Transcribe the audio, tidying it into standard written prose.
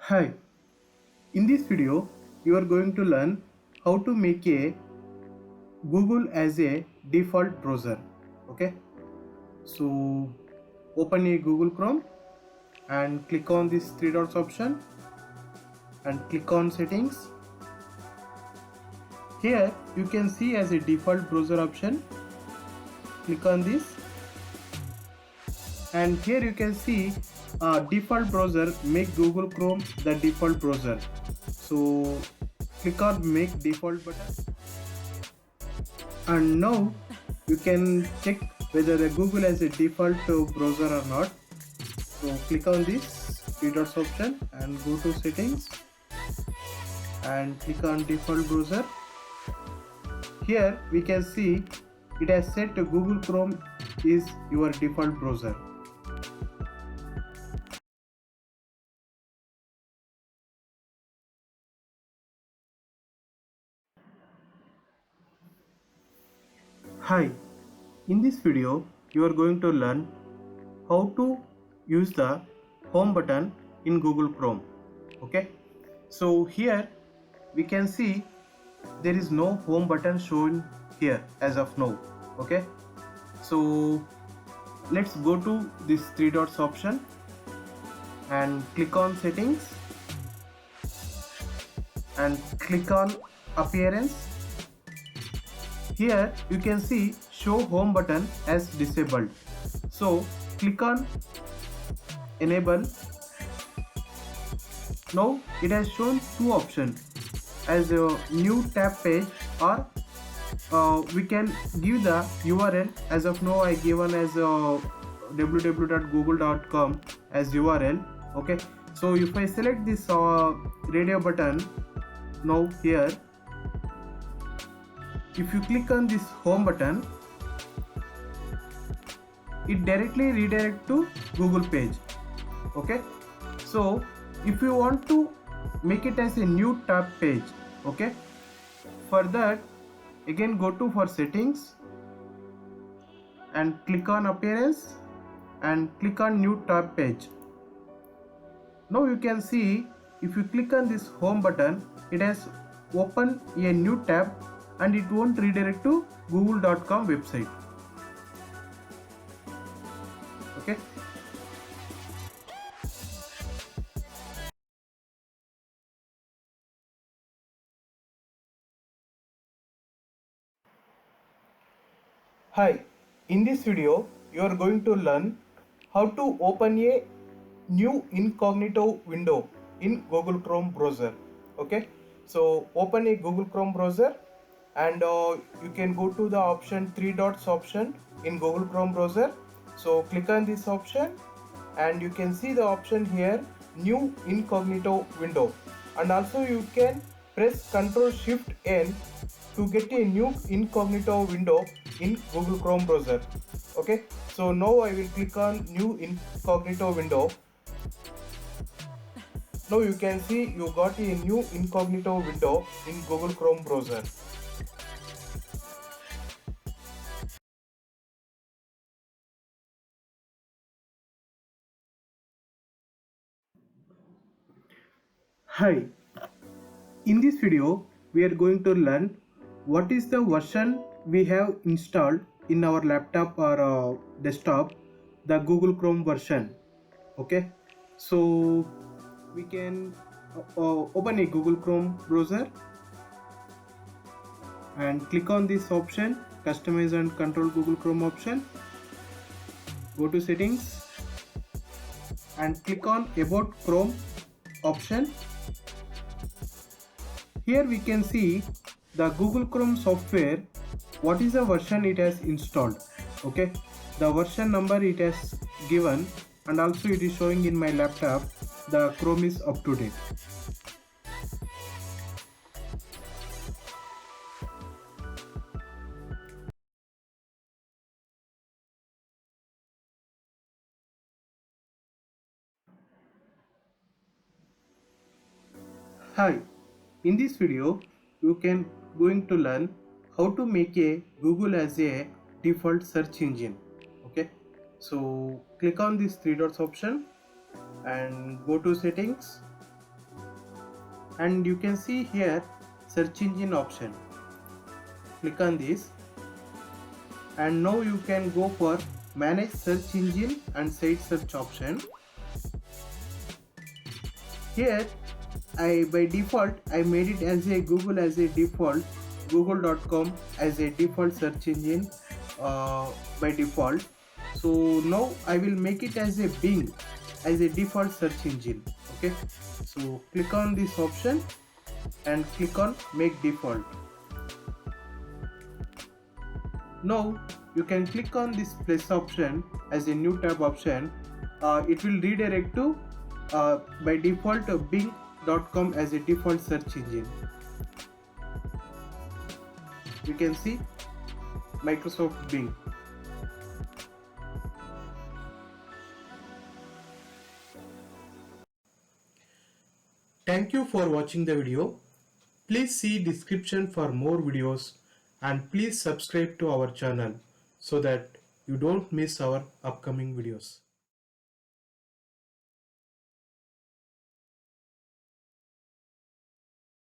Hi, in this video you are going to learn how to make a Google as a default browser. Okay, so open a Google Chrome and click on this three dots option and click on settings. Here you can see as a default browser option. Click on this and here you can see default browser, make Google Chrome the default browser. So click on make default button and now you can check whether the Google has a default browser or not. So click on this three dots option and go to settings and click on default browser. Here we can see it has set to Google Chrome is your default browser. Hi, in this video you are going to learn how to use the home button in Google Chrome. Okay, so here we can see there is no home button shown here as of now. Okay, so let's go to this three dots option and click on settings and click on appearance. Here you can see show home button as disabled, so click on enable. Now it has shown two options as a new tab page or we can give the URL. As of now I given as www.google.com as URL. Okay, so if I select this radio button, now here if you click on this home button, it directly redirect to Google page. Okay, so if you want to make it as a new tab page, okay, for that again go to for settings and click on appearance and click on new tab page. Now you can see if you click on this home button, it has opened a new tab and it won't redirect to google.com website. Okay, hi, in this video you are going to learn how to open a new incognito window in Google Chrome browser. Okay, so open a Google Chrome browser and you can go to the option three dots option in Google Chrome browser. So click on this option and you can see the option here new incognito window, and also you can press Ctrl Shift N to get a new incognito window in Google Chrome browser. Okay, so now I will click on new incognito window. Now you can see you got a new incognito window in Google Chrome browser. Hi, in this video we are going to learn what is the version we have installed in our laptop or desktop, the Google Chrome version. Okay, so we can open a Google Chrome browser and click on this option customize and control Google Chrome option. Go to settings and click on about Chrome option. Here we can see the Google Chrome software, what is the version it has installed. Okay, the version number it has given, and also it is showing in my laptop the Chrome is up to date. Hi, in this video you can going to learn how to make a Google as a default search engine. Okay, so click on this three dots option and go to settings and you can see here search engine option. Click on this, and now you can go for manage search engine and site search option. Here by default I made it as a Google as a default, google.com as a default search engine by default. So now I will make it as a Bing as a default search engine. Okay, so click on this option and click on make default. Now you can click on this plus option as a new tab option. It will redirect to by default bing.com as a default search engine. You can see Microsoft Bing. Thank you for watching the video. Please see description for more videos, and please subscribe to our channel so that you don't miss our upcoming videos.